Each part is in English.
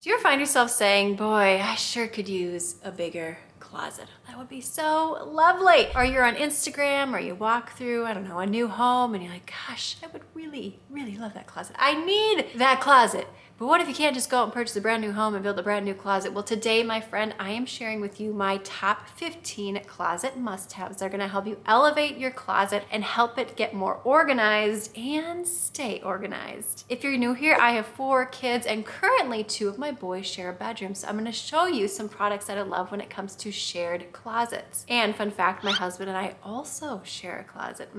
Do you ever find yourself saying, boy, I sure could use a bigger closet? That would be so lovely. Or you're on Instagram or you walk through, I don't know, a new home and you're like, gosh, I would really, really love that closet. I need that closet. But what if you can't just go out and purchase a brand new home and build a brand new closet? Well, today, my friend, I am sharing with you my top 15 closet must-haves. They're gonna help you elevate your closet and help it get more organized and stay organized. If you're new here, I have 4 kids and currently 2 of my boys share a bedroom. So I'm gonna show you some products that I love when it comes to shared closets. And fun fact, my husband and I also share a closet.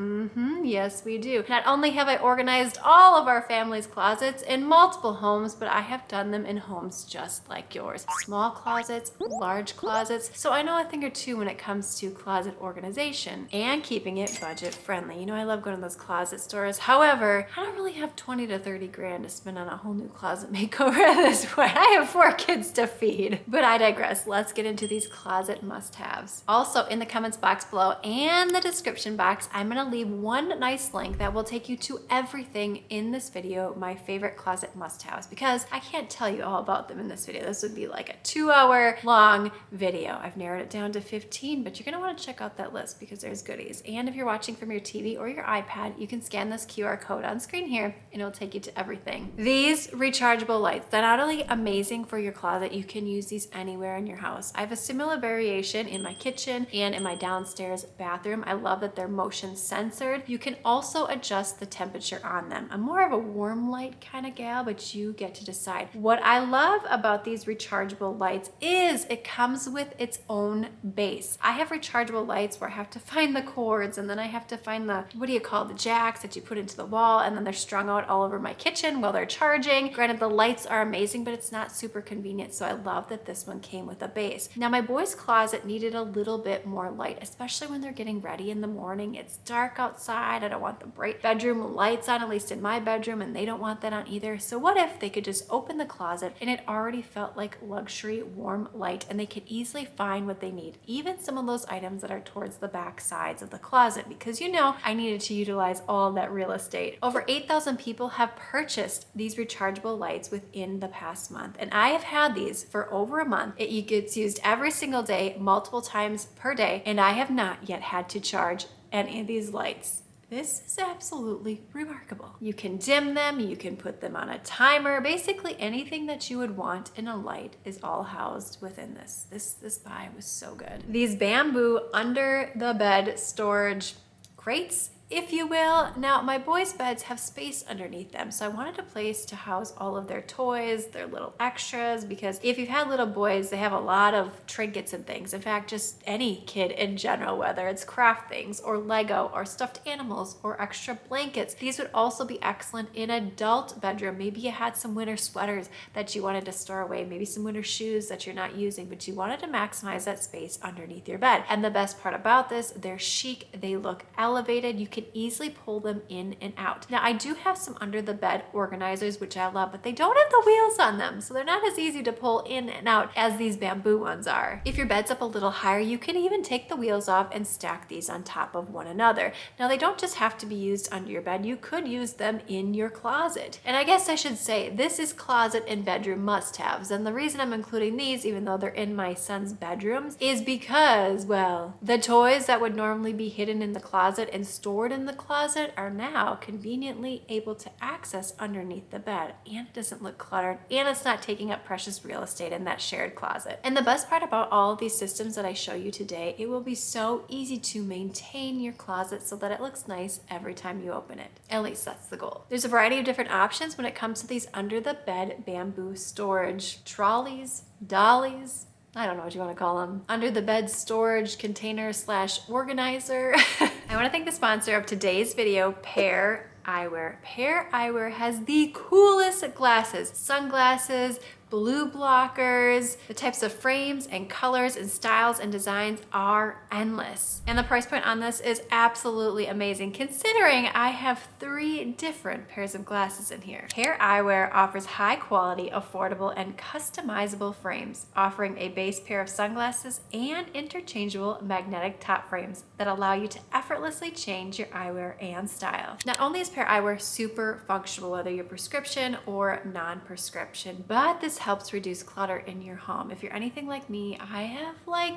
Yes, we do. Not only have I organized all of our family's closets in multiple homes, but I have done them in homes just like yours. Small closets, large closets. So I know a thing or two when it comes to closet organization and keeping it budget friendly. You know, I love going to those closet stores. However, I don't really have 20 to 30 grand to spend on a whole new closet makeover at this point. I have 4 kids to feed. But I digress. Let's get into these closet must-haves. Also, in the comments box below and the description box, I'm gonna leave one nice link that will take you to everything in this video, my favorite closet must-haves, because I can't tell you all about them in this video. This would be like a 2-hour long video. I've narrowed it down to 15, but you're gonna wanna check out that list because there's goodies. And if you're watching from your TV or your iPad, you can scan this QR code on screen here and it'll take you to everything. These rechargeable lights, they're not only amazing for your closet, you can use these anywhere in your house. I have a similar variation in my kitchen and in my downstairs bathroom. I love that they're motion censored. You can also adjust the temperature on them. I'm more of a warm light kind of gal, but you get to decide. What I love about these rechargeable lights is it comes with its own base. I have rechargeable lights where I have to find the cords and then I have to find the, the jacks that you put into the wall, and then they're strung out all over my kitchen while they're charging. Granted, the lights are amazing, but it's not super convenient, so I love that this one came with a base. Now, my boys' closet needed a little bit more light, especially when they're getting ready in the morning. It's dark outside. I don't want the bright bedroom lights on, at least in my bedroom, and they don't want that on either. So what if they could just open the closet and it already felt like luxury warm light, and they could easily find what they need, even some of those items that are towards the back sides of the closet, because you know I needed to utilize all of that real estate. Over 8,000 people have purchased these rechargeable lights within the past month, and I have had these for over a month. It gets used every single day, multiple times per day, and I have not yet had to charge any of these lights. This is absolutely remarkable. You can dim them, you can put them on a timer. Basically anything that you would want in a light is all housed within this. This buy was so good. These bamboo under the bed storage crates, if you will. Now, my boys' beds have space underneath them, so I wanted a place to house all of their toys, their little extras, because if you've had little boys, they have a lot of trinkets and things. In fact, just any kid in general, whether it's craft things or Lego or stuffed animals or extra blankets, these would also be excellent in adult bedroom. Maybe you had some winter sweaters that you wanted to store away, maybe some winter shoes that you're not using, but you wanted to maximize that space underneath your bed. And the best part about this, they're chic, they look elevated. You can easily pull them in and out. Now, I do have some under the bed organizers, which I love, but they don't have the wheels on them, so they're not as easy to pull in and out as these bamboo ones are. If your bed's up a little higher, you can even take the wheels off and stack these on top of one another. Now, they don't just have to be used under your bed. You could use them in your closet. And I guess I should say, this is closet and bedroom must-haves. And the reason I'm including these, even though they're in my son's bedrooms, is because, well, the toys that would normally be hidden in the closet and stored in the closet are now conveniently able to access underneath the bed, and it doesn't look cluttered, and it's not taking up precious real estate in that shared closet. And the best part about all of these systems that I show you today, it will be so easy to maintain your closet so that it looks nice every time you open it. At least that's the goal. There's a variety of different options when it comes to these under the bed bamboo storage trolleys, dollies, I don't know what you want to call them, under the bed storage container / organizer. I want to thank the sponsor of today's video, Eyewear. Eyewear has the coolest glasses, sunglasses, blue blockers. The types of frames and colors and styles and designs are endless. And the price point on this is absolutely amazing, considering I have 3 different pairs of glasses in here. Eyewear offers high quality, affordable, and customizable frames, offering a base pair of sunglasses and interchangeable magnetic top frames that allow you to effortlessly change your eyewear and style. Not only is Eyewear super functional, whether you're prescription or non-prescription, but this helps reduce clutter in your home. If you're anything like me, I have like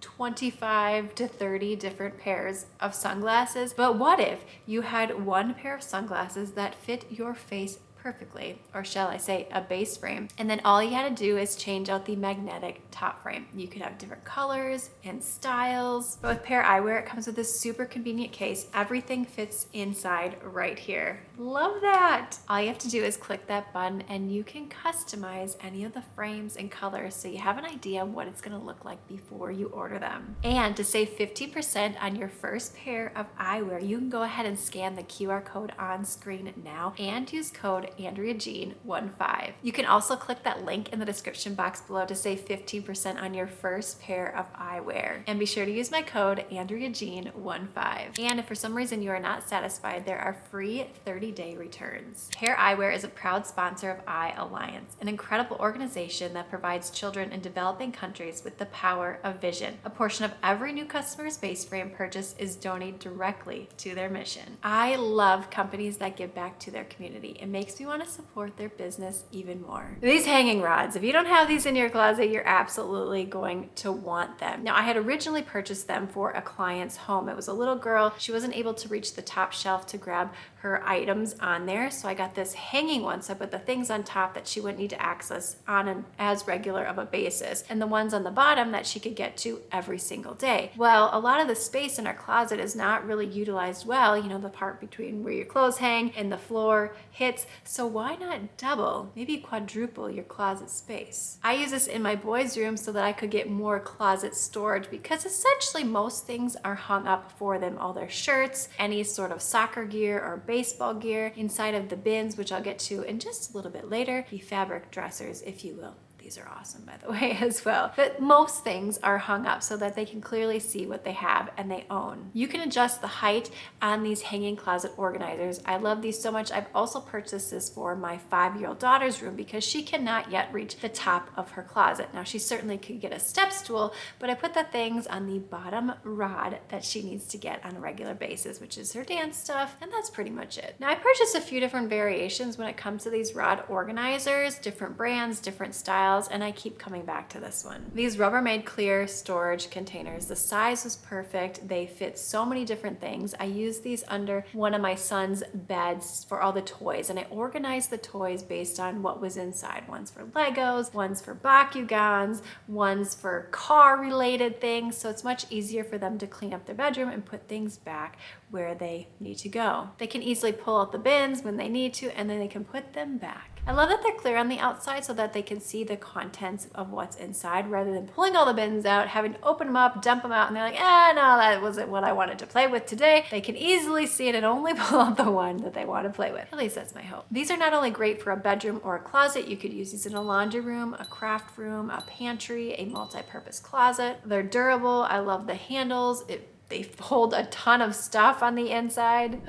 25 to 30 different pairs of sunglasses. But what if you had one pair of sunglasses that fit your face perfectly, or shall I say a base frame, and then all you had to do is change out the magnetic top frame. You could have different colors and styles. But with Pair Eyewear, it comes with this super convenient case. Everything fits inside right here. Love that. All you have to do is click that button and you can customize any of the frames and colors so you have an idea of what it's going to look like before you order them. And to save 50% on your first pair of eyewear, you can go ahead and scan the QR code on screen now and use code Andrea Jean-15. You can also click that link in the description box below to save 15% on your first pair of eyewear. And be sure to use my code Andrea Jean-15. And if for some reason you are not satisfied, there are free 30-day returns. Pair Eyewear is a proud sponsor of Eye Alliance, an incredible organization that provides children in developing countries with the power of vision. A portion of every new customer's base frame purchase is donated directly to their mission. I love companies that give back to their community. It makes me want to support their business even more. These hanging rods, if you don't have these in your closet, you're absolutely going to want them. Now, I had originally purchased them for a client's home. It was a little girl. She wasn't able to reach the top shelf to grab her items on there, so I got this hanging one, so I put the things on top that she wouldn't need to access on an as regular of a basis, and the ones on the bottom that she could get to every single day. Well, a lot of the space in our closet is not really utilized well, you know, the part between where your clothes hang and the floor hits, so why not double, maybe quadruple your closet space? I use this in my boys' room so that I could get more closet storage, because essentially most things are hung up for them, all their shirts, any sort of soccer gear or baseball gear inside of the bins, which I'll get to in just a little bit later, the fabric dressers, if you will. These are awesome, by the way, as well. But most things are hung up so that they can clearly see what they have and they own. You can adjust the height on these hanging closet organizers. I love these so much. I've also purchased this for my 5-year-old daughter's room because she cannot yet reach the top of her closet. Now, she certainly could get a step stool, but I put the things on the bottom rod that she needs to get on a regular basis, which is her dance stuff, and that's pretty much it. Now, I purchased a few different variations when it comes to these rod organizers, different brands, different styles, and I keep coming back to this one. These Rubbermaid clear storage containers, the size was perfect. They fit so many different things. I used these under one of my son's beds for all the toys, and I organized the toys based on what was inside. One's for Legos, one's for Bakugans, one's for car-related things, so it's much easier for them to clean up their bedroom and put things back where they need to go. They can easily pull out the bins when they need to, and then they can put them back. I love that they're clear on the outside so that they can see the contents of what's inside rather than pulling all the bins out, having to open them up, dump them out, and they're like, no, that wasn't what I wanted to play with today. They can easily see it and only pull out the one that they want to play with. At least that's my hope. These are not only great for a bedroom or a closet, you could use these in a laundry room, a craft room, a pantry, a multi-purpose closet. They're durable. I love the handles. They hold a ton of stuff on the inside.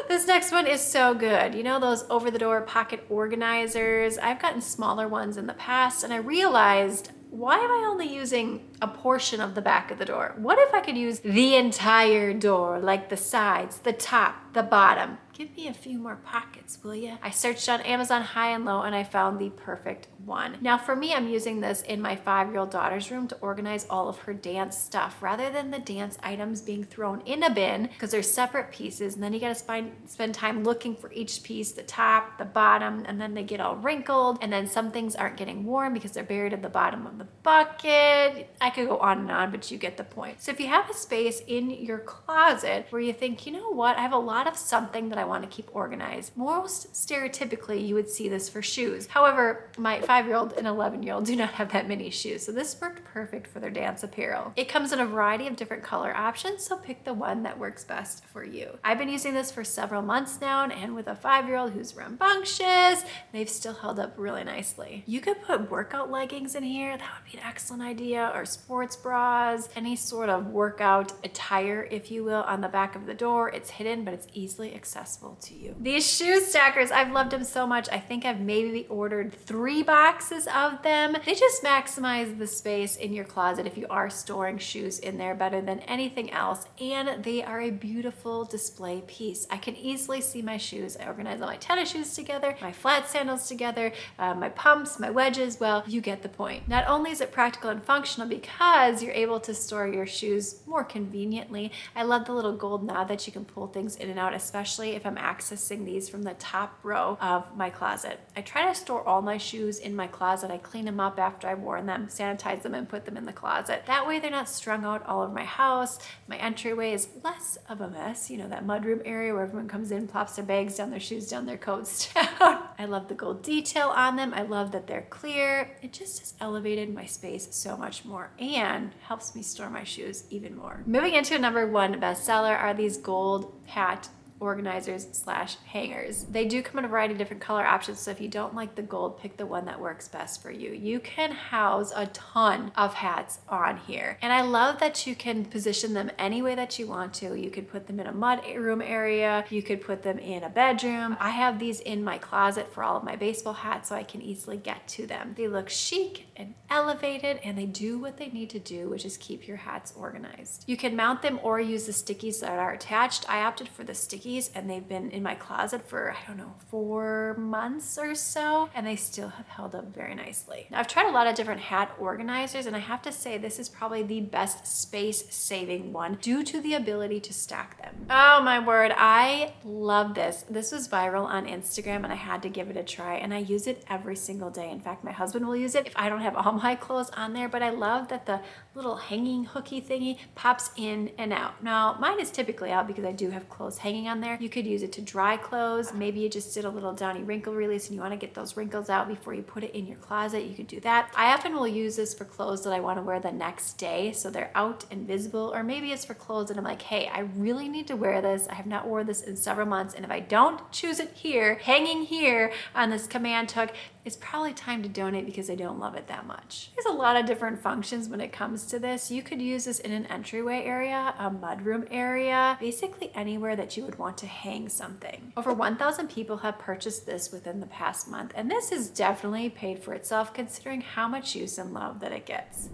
This next one is so good. You know those over-the-door pocket organizers? I've gotten smaller ones in the past, and I realized, why am I only using a portion of the back of the door? What if I could use the entire door, like the sides, the top, the bottom? Give me a few more pockets, will ya? I searched on Amazon high and low, and I found the perfect one. Now for me, I'm using this in my 5-year-old daughter's room to organize all of her dance stuff rather than the dance items being thrown in a bin, because they're separate pieces, and then you gotta spend time looking for each piece, the top, the bottom, and then they get all wrinkled, and then some things aren't getting warm because they're buried at the bottom of the bucket. I could go on and on, but you get the point. So if you have a space in your closet where you think, you know what, I have a lot of something that I want to keep organized. Most stereotypically, you would see this for shoes. However, my 5-year-old and 11-year-old do not have that many shoes, so this worked perfect for their dance apparel. It comes in a variety of different color options, so pick the one that works best for you. I've been using this for several months now, and with a 5-year-old who's rambunctious, they've still held up really nicely. You could put workout leggings in here. That would be an excellent idea, or sports bras, any sort of workout attire, if you will, on the back of the door. It's hidden, but it's easily accessible to you. These shoe stackers, I've loved them so much. I think I've maybe ordered 3 boxes boxes of them. They just maximize the space in your closet if you are storing shoes in there better than anything else. And they are a beautiful display piece. I can easily see my shoes. I organize all my tennis shoes together, my flat sandals together, my pumps, my wedges. Well, you get the point. Not only is it practical and functional because you're able to store your shoes more conveniently. I love the little gold knob that you can pull things in and out, especially if I'm accessing these from the top row of my closet. I try to store all my shoes in my closet. I clean them up after I've worn them, sanitize them, and put them in the closet. That way they're not strung out all over my house. My entryway is less of a mess. You know, that mudroom area where everyone comes in, plops their bags down, their shoes down, their coats down. I love the gold detail on them. I love that they're clear. It just has elevated my space so much more and helps me store my shoes even more. Moving into number one bestseller are these gold hat organizers slash hangers. They do come in a variety of different color options, so if you don't like the gold, pick the one that works best for you. You can house a ton of hats on here, and I love that you can position them any way that you want to. You could put them in a mud room area, you could put them in a bedroom. I have these in my closet for all of my baseball hats so I can easily get to them. They look chic and elevated, and they do what they need to do, which is keep your hats organized. You can mount them or use the stickies that are attached. I opted for the stickies, and they've been in my closet for, I don't know, 4 months or so, and they still have held up very nicely. Now, I've tried a lot of different hat organizers, and I have to say this is probably the best space-saving one due to the ability to stack them. Oh my word, I love this. This was viral on Instagram, and I had to give it a try, and I use it every single day. In fact, my husband will use it if I don't have all my clothes on there, but I love that the little hanging hooky thingy pops in and out. Now, mine is typically out because I do have clothes hanging on there. You could use it to dry clothes. Maybe you just did a little Downy wrinkle release and you want to get those wrinkles out before you put it in your closet. You could do that. I often will use this for clothes that I want to wear the next day, so they're out and visible, or maybe it's for clothes that I'm like, hey, I really need to wear this. I have not worn this in several months, and if I don't choose it here, hanging here on this command hook, it's probably time to donate because I don't love it that much. There's a lot of different functions when it comes to this. You could use this in an entryway area, a mudroom area, basically anywhere that you would want to hang something. Over 1,000 people have purchased this within the past month, and this has definitely paid for itself considering how much use and love that it gets.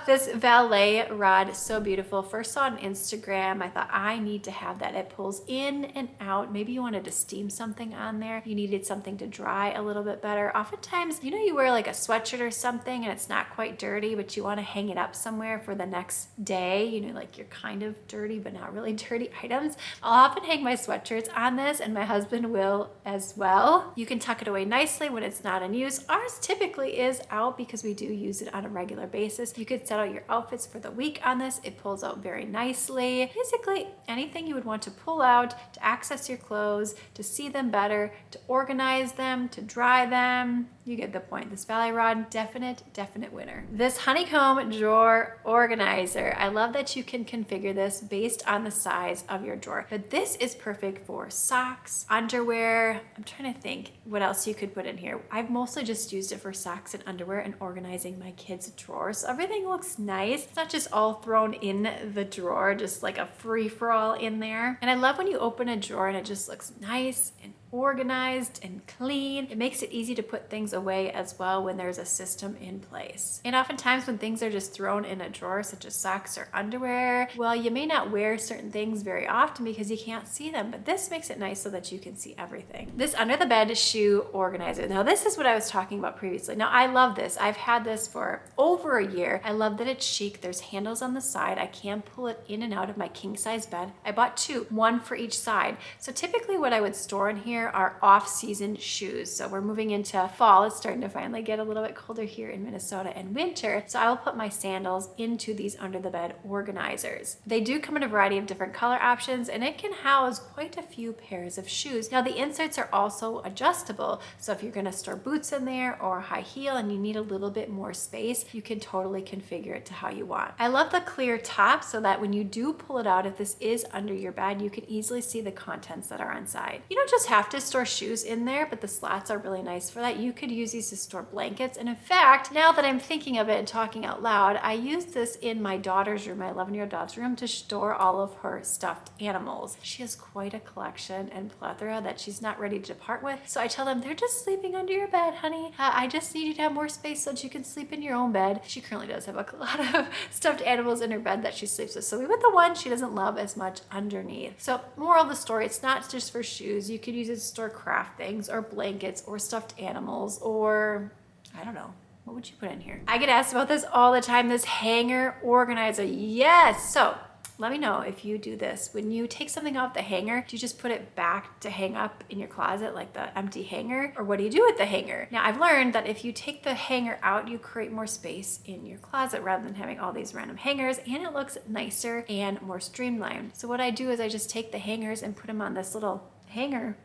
This Valet rod, so beautiful. First saw it on Instagram. I thought I need to have that. It pulls in and out. Maybe you wanted to steam something on there. You needed something to dry a little bit better. Oftentimes, you know, you wear like a sweatshirt or something and it's not quite dirty, but you want to hang it up somewhere for the next day. You know, like you're kind of dirty, but not really dirty items. I'll often hang my sweatshirts on this, and my husband will as well. You can tuck it away nicely when it's not in use. Ours typically is out because we do use it on a regular basis. You could set out your outfits for the week on this. It pulls out very nicely. Basically, anything you would want to pull out, to access your clothes, to see them better, to organize them, to dry them. You get the point. This Valet rod, definite winner. This honeycomb drawer organizer. I love that you can configure this based on the size of your drawer, but this is perfect for socks, underwear. I'm trying to think what else you could put in here. I've mostly just used it for socks and underwear and organizing my kids' drawers. So everything looks nice. It's not just all thrown in the drawer, just like a free-for-all in there. And I love when you open a drawer and it just looks nice and organized and clean. It makes it easy to put things away as well when there's a system in place. And oftentimes when things are just thrown in a drawer, such as socks or underwear, well, you may not wear certain things very often because you can't see them, but this makes it nice so that you can see everything. This under the bed shoe organizer. Now this is what I was talking about previously. Now I love this. I've had this for over a year. I love that it's chic. There's handles on the side. I can pull it in and out of my king size bed. I bought two, one for each side. So typically what I would store in here are off-season shoes. So we're moving into fall. It's starting to finally get a little bit colder here in Minnesota, and winter. So I will put my sandals into these under the bed organizers. They do come in a variety of different color options, and it can house quite a few pairs of shoes. Now the inserts are also adjustable. So if you're gonna store boots in there or a high heel and you need a little bit more space, you can totally configure it to how you want. I love the clear top so that when you do pull it out, if this is under your bed, you can easily see the contents that are inside. You don't just have have to store shoes in there, but the slats are really nice for that. You could use these to store blankets. And in fact, now that I'm thinking of it and talking out loud, I use this in my daughter's room, my 11-year-old daughter's room, to store all of her stuffed animals. She has quite a collection and plethora that she's not ready to part with. So I tell them, they're just sleeping under your bed, honey. I just need you to have more space so that you can sleep in your own bed. She currently does have a lot of stuffed animals in her bed that she sleeps with. So we put the one she doesn't love as much underneath. So moral of the story, it's not just for shoes. You could use it to store craft things or blankets or stuffed animals or, I don't know. What would you put in here? I get asked about this all the time, this hanger organizer. Yes, so let me know if you do this. When you take something off the hanger, do you just put it back to hang up in your closet like the empty hanger? Or what do you do with the hanger? Now I've learned that if you take the hanger out, you create more space in your closet rather than having all these random hangers, and it looks nicer and more streamlined. So what I do is I just take the hangers and put them on this little hanger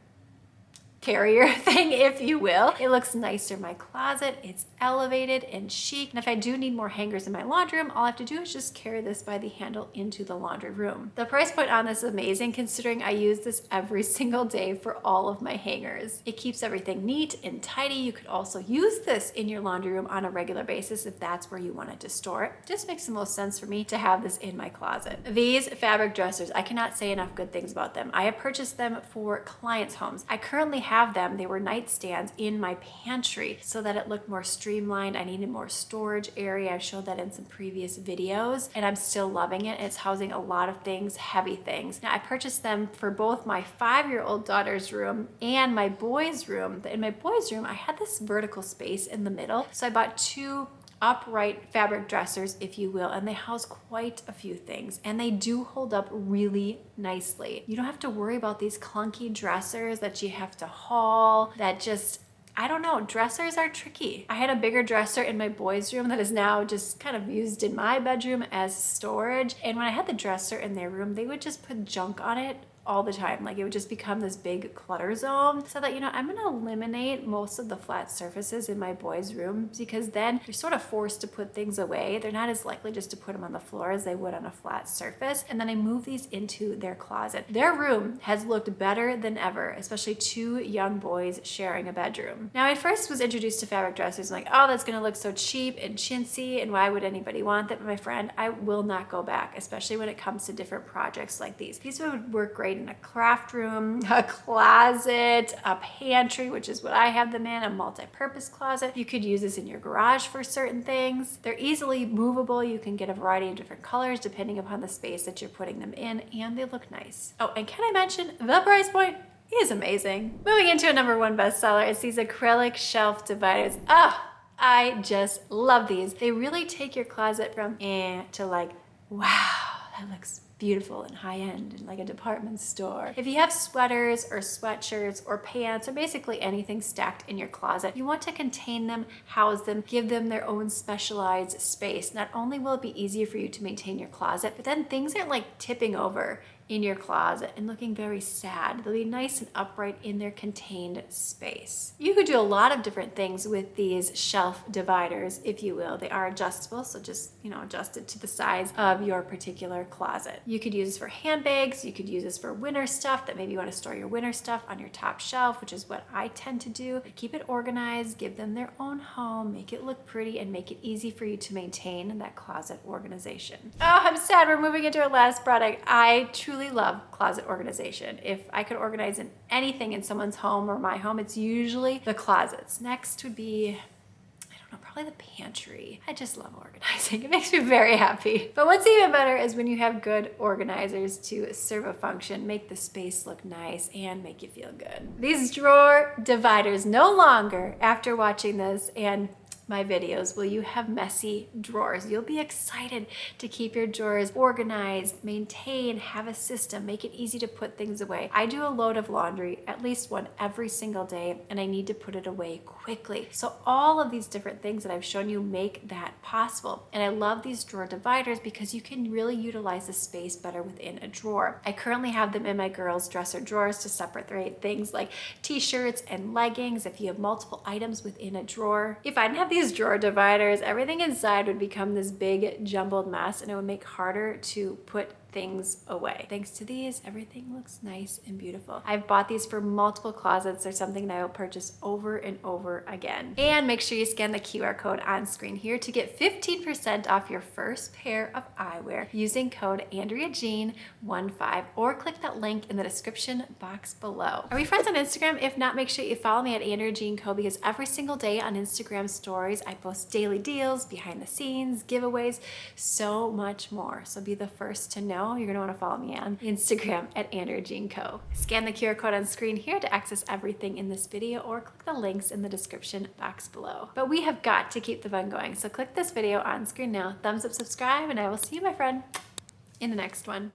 carrier thing, if you will. It looks nicer in my closet. It's elevated and chic. And if I do need more hangers in my laundry room, all I have to do is just carry this by the handle into the laundry room. The price point on this is amazing considering I use this every single day for all of my hangers. It keeps everything neat and tidy. You could also use this in your laundry room on a regular basis if that's where you wanted to store it. Just makes the most sense for me to have this in my closet. These fabric dressers, I cannot say enough good things about them. I have purchased them for clients' homes. I currently have them. They were nightstands in my pantry so that it looked more streamlined. I needed more storage area. I've showed that in some previous videos and I'm still loving it. It's housing a lot of things, heavy things. Now I purchased them for both my 5-year-old daughter's room and my boys' room. In my boys' room, I had this vertical space in the middle. So I bought 2 upright fabric dressers, if you will, and they house quite a few things and they do hold up really nicely. You don't have to worry about these clunky dressers that you have to haul, that just, I don't know, dressers are tricky. I had a bigger dresser in my boys' room that is now just kind of used in my bedroom as storage, and when I had the dresser in their room, they would just put junk on it all the time. Like it would just become this big clutter zone. So that, you know, I'm gonna eliminate most of the flat surfaces in my boys' room because then they're sort of forced to put things away. They're not as likely just to put them on the floor as they would on a flat surface. And then I move these into their closet. Their room has looked better than ever, especially 2 young boys sharing a bedroom. Now I first was introduced to fabric dressers, I'm like, oh, that's gonna look so cheap and chintzy and why would anybody want that? But my friend, I will not go back, especially when it comes to different projects like these. These would work great in a craft room, a closet, a pantry, which is what I have them in, a multi-purpose closet. You could use this in your garage for certain things. They're easily movable. You can get a variety of different colors depending upon the space that you're putting them in, and they look nice. Oh, and can I mention the price point is amazing. Moving into a #1 bestseller is these acrylic shelf dividers. I just love these. They really take your closet from to like, wow, that looks beautiful and high-end and like a department store. If you have sweaters or sweatshirts or pants or basically anything stacked in your closet, you want to contain them, house them, give them their own specialized space. Not only will it be easier for you to maintain your closet, but then things aren't like tipping over in your closet and looking very sad. They'll be nice and upright in their contained space. You could do a lot of different things with these shelf dividers, if you will. They are adjustable, so just, you know, adjust it to the size of your particular closet. You could use this for handbags. You could use this for winter stuff that maybe you want to store your winter stuff on your top shelf, which is what I tend to do. But keep it organized, give them their own home, make it look pretty, and make it easy for you to maintain that closet organization. Oh, I'm sad we're moving into our last product. I truly love closet organization. If I could organize in anything in someone's home or my home, it's usually the closets. Next would be, I don't know, probably the pantry. I just love organizing. It makes me very happy. But what's even better is when you have good organizers to serve a function, make the space look nice, and make you feel good. These drawer dividers no longer, after watching this and my videos, will you have messy drawers. You'll be excited to keep your drawers organized, maintain, have a system, make it easy to put things away. I do a load of laundry, at least one every single day, and I need to put it away quickly. So all of these different things that I've shown you make that possible. And I love these drawer dividers because you can really utilize the space better within a drawer. I currently have them in my girls' dresser drawers to separate things like t-shirts and leggings if you have multiple items within a drawer. If I didn't have these drawer dividers, everything inside would become this big jumbled mess and it would make harder to put things away. Thanks to these, everything looks nice and beautiful. I've bought these for multiple closets. They're something that I will purchase over and over again. And make sure you scan the QR code on screen here to get 15% off your first pair of eyewear using code AndreaJean15, or click that link in the description box below. Are we friends on Instagram? If not, make sure you follow me at Andrea Jean-Co, because every single day on Instagram stories, I post daily deals, behind the scenes, giveaways, so much more. So be the first to know. You're gonna wanna follow me on Instagram at Andrea Jean-Co. Scan the QR code on screen here to access everything in this video, or click the links in the description box below. But we have got to keep the fun going. So click this video on screen now, thumbs up, subscribe, and I will see you, my friend, in the next one.